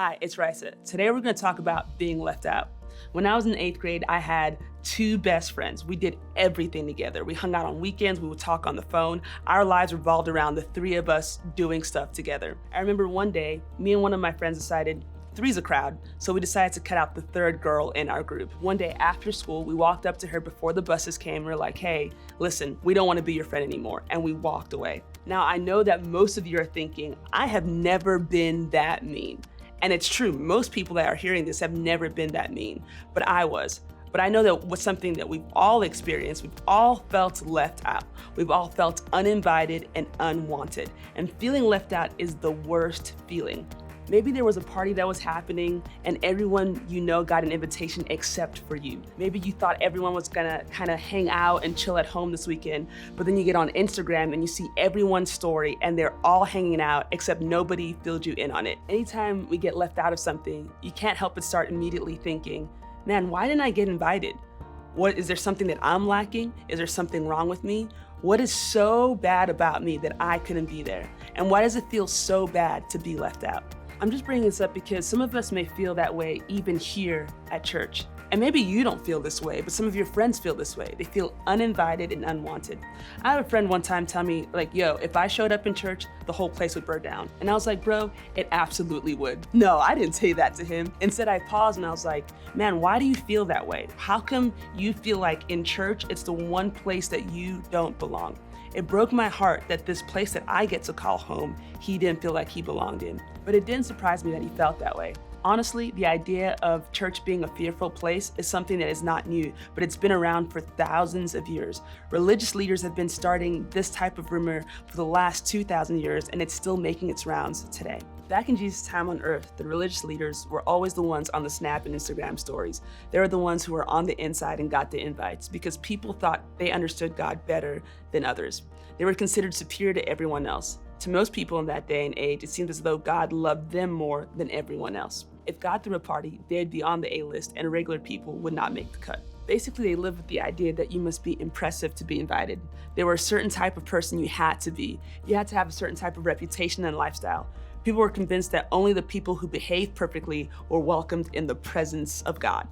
Hi, it's Risa. Today we're going to talk about being left out. When I was in 8th grade, I had two best friends. We did everything together. We hung out on weekends, we would talk on the phone. Our lives revolved around the three of us doing stuff together. I remember one day, me and one of my friends decided three's a crowd, so we decided to cut out the third girl in our group. One day after school, we walked up to her before the buses came. We were like, hey, listen, we don't want to be your friend anymore. And we walked away. Now, I know that most of you are thinking, I have never been that mean. And it's true, most people that are hearing this have never been that mean, but I was. But I know that was something that we've all experienced. We've all felt left out. We've all felt uninvited and unwanted. And feeling left out is the worst feeling. Maybe there was a party that was happening and everyone you know got an invitation except for you. Maybe you thought everyone was gonna kind of hang out and chill at home this weekend, but then you get on Instagram and you see everyone's story and they're all hanging out except nobody filled you in on it. Anytime we get left out of something, you can't help but start immediately thinking, man, why didn't I get invited? Is there something that I'm lacking? Is there something wrong with me? What is so bad about me that I couldn't be there? And why does it feel so bad to be left out? I'm just bringing this up because some of us may feel that way even here at church. And maybe you don't feel this way, but some of your friends feel this way. They feel uninvited and unwanted. I had a friend one time tell me, like, yo, if I showed up in church, the whole place would burn down. And I was like, bro, it absolutely would. No, I didn't say that to him. Instead, I paused and I was like, man, why do you feel that way? How come you feel like in church, it's the one place that you don't belong? It broke my heart that this place that I get to call home, he didn't feel like he belonged in. But it didn't surprise me that he felt that way. Honestly, the idea of church being a fearful place is something that is not new, but it's been around for thousands of years. Religious leaders have been starting this type of rumor for the last 2,000 years, and it's still making its rounds today. Back in Jesus' time on earth, the religious leaders were always the ones on the Snap and Instagram stories. They were the ones who were on the inside and got the invites because people thought they understood God better than others. They were considered superior to everyone else. To most people in that day and age, it seemed as though God loved them more than everyone else. If God threw a party, they'd be on the A-list and regular people would not make the cut. Basically, they lived with the idea that you must be impressive to be invited. There were a certain type of person you had to be. You had to have a certain type of reputation and lifestyle. People were convinced that only the people who behaved perfectly were welcomed in the presence of God.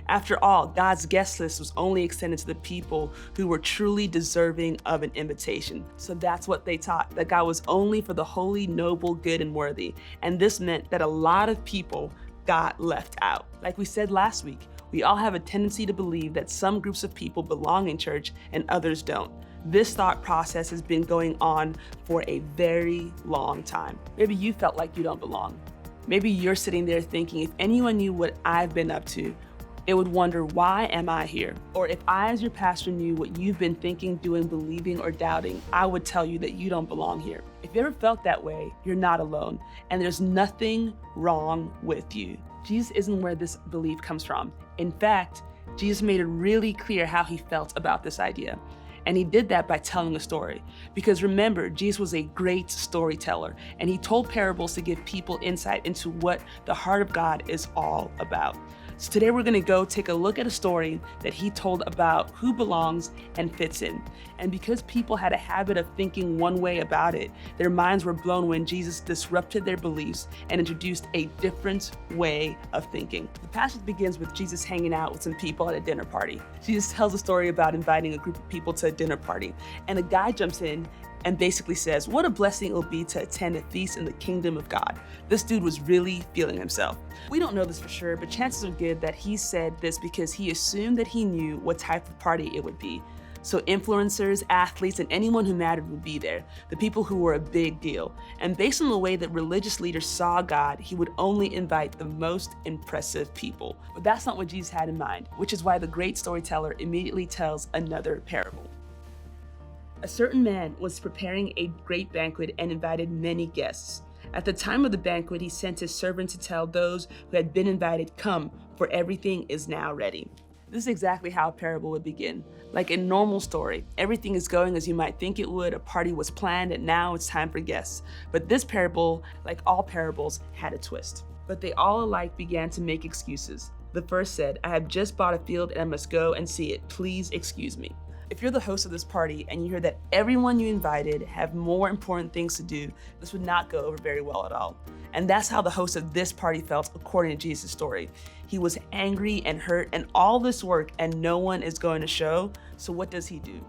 After all, God's guest list was only extended to the people who were truly deserving of an invitation. So that's what they taught, that God was only for the holy, noble, good, and worthy. And this meant that a lot of people got left out. Like we said last week, we all have a tendency to believe that some groups of people belong in church and others don't. This thought process has been going on for a very long time. Maybe you felt like you don't belong. Maybe you're sitting there thinking, if anyone knew what I've been up to, it would wonder, why am I here? Or if I, as your pastor, knew what you've been thinking, doing, believing, or doubting, I would tell you that you don't belong here. If you ever felt that way, you're not alone, and there's nothing wrong with you. Jesus isn't where this belief comes from. In fact, Jesus made it really clear how he felt about this idea. And he did that by telling a story. Because remember, Jesus was a great storyteller, and he told parables to give people insight into what the heart of God is all about. So today we're gonna go take a look at a story that he told about who belongs and fits in. And because people had a habit of thinking one way about it, their minds were blown when Jesus disrupted their beliefs and introduced a different way of thinking. The passage begins with Jesus hanging out with some people at a dinner party. Jesus tells a story about inviting a group of people to a dinner party, and a guy jumps in and basically says, what a blessing it will be to attend a feast in the kingdom of God. This dude was really feeling himself. We don't know this for sure, but chances are good that he said this because he assumed that he knew what type of party it would be. So influencers, athletes, and anyone who mattered would be there, the people who were a big deal. And based on the way that religious leaders saw God, he would only invite the most impressive people. But that's not what Jesus had in mind, which is why the great storyteller immediately tells another parable. A certain man was preparing a great banquet and invited many guests. At the time of the banquet, he sent his servant to tell those who had been invited, come, for everything is now ready. This is exactly how a parable would begin. Like a normal story, everything is going as you might think it would, a party was planned, and now it's time for guests. But this parable, like all parables, had a twist. But they all alike began to make excuses. The first said, I have just bought a field and I must go and see it. Please excuse me. If you're the host of this party and you hear that everyone you invited have more important things to do, this would not go over very well at all. And that's how the host of this party felt according to Jesus' story. He was angry and hurt and all this work and no one is going to show. So what does he do?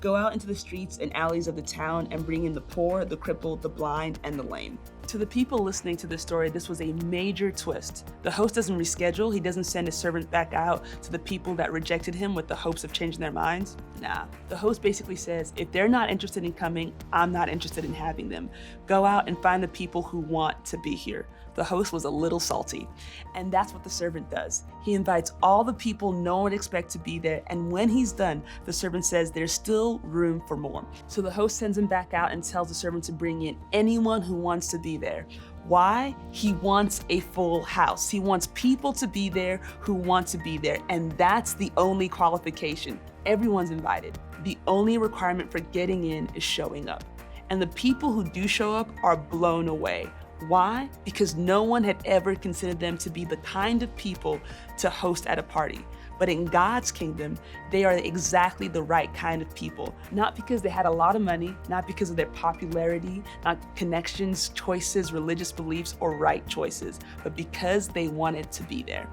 Go out into the streets and alleys of the town and bring in the poor, the crippled, the blind, and the lame. To the people listening to this story, this was a major twist. The host doesn't reschedule. He doesn't send his servant back out to the people that rejected him with the hopes of changing their minds. Nah, the host basically says, if they're not interested in coming, I'm not interested in having them. Go out and find the people who want to be here. The host was a little salty. And that's what the servant does. He invites all the people no one would expect to be there, and when he's done, the servant says there's still room for more. So the host sends him back out and tells the servant to bring in anyone who wants to be there. Why? He wants a full house. He wants people to be there who want to be there, and that's the only qualification. Everyone's invited. The only requirement for getting in is showing up. And the people who do show up are blown away. Why? Because no one had ever considered them to be the kind of people to host at a party. But in God's kingdom, they are exactly the right kind of people. Not because they had a lot of money, not because of their popularity, not connections, choices, religious beliefs, or right choices, but because they wanted to be there.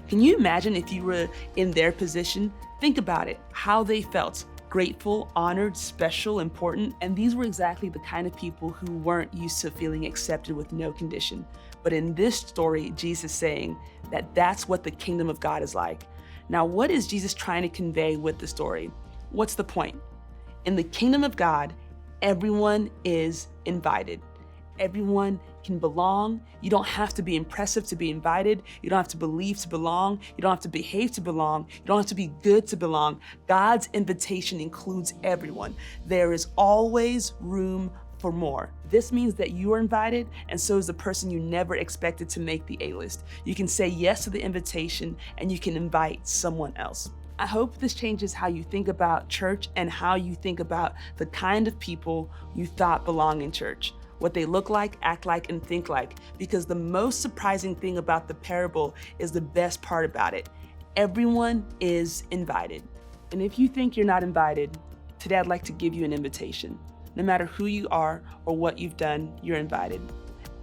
Can you imagine if you were in their position? Think about it, how they felt. Grateful, honored, special, important, and these were exactly the kind of people who weren't used to feeling accepted with no condition. But in this story, Jesus is saying that that's what the kingdom of God is like. Now, what is Jesus trying to convey with the story? What's the point? In the kingdom of God, everyone is invited. Everyone can belong. You don't have to be impressive to be invited. You don't have to believe to belong. You don't have to behave to belong. You don't have to be good to belong. God's invitation includes everyone. There is always room for more. This means that you are invited, and so is the person you never expected to make the A-list. You can say yes to the invitation, and you can invite someone else. I hope this changes how you think about church and how you think about the kind of people you thought belong in church. What they look like, act like, and think like, because the most surprising thing about the parable is the best part about it. Everyone is invited. And if you think you're not invited, today I'd like to give you an invitation. No matter who you are or what you've done, you're invited.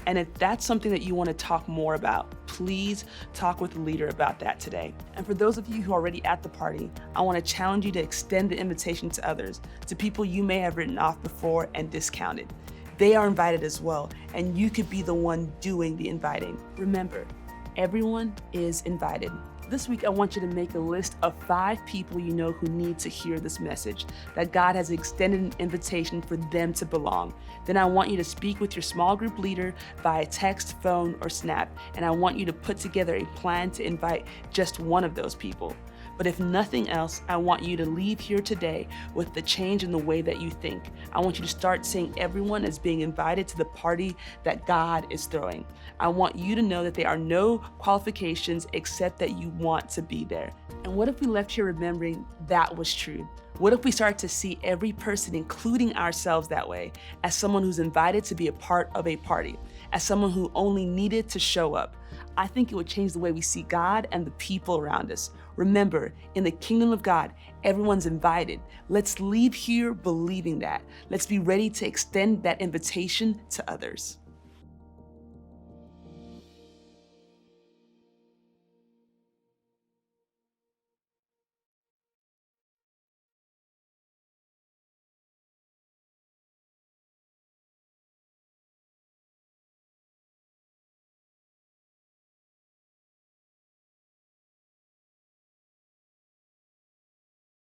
And if that's something that you want to talk more about, please talk with the leader about that today. And for those of you who are already at the party, I want to challenge you to extend the invitation to others, to people you may have written off before and discounted. They are invited as well, and you could be the one doing the inviting. Remember, everyone is invited. This week, I want you to make a list of 5 people you know who need to hear this message, that God has extended an invitation for them to belong. Then I want you to speak with your small group leader via text, phone, or Snap, and I want you to put together a plan to invite just one of those people. But if nothing else, I want you to leave here today with the change in the way that you think. I want you to start seeing everyone as being invited to the party that God is throwing. I want you to know that there are no qualifications except that you want to be there. And what if we left here remembering that was true? What if we start to see every person, including ourselves that way, as someone who's invited to be a part of a party, as someone who only needed to show up? I think it would change the way we see God and the people around us. Remember, in the kingdom of God, everyone's invited. Let's leave here believing that. Let's be ready to extend that invitation to others.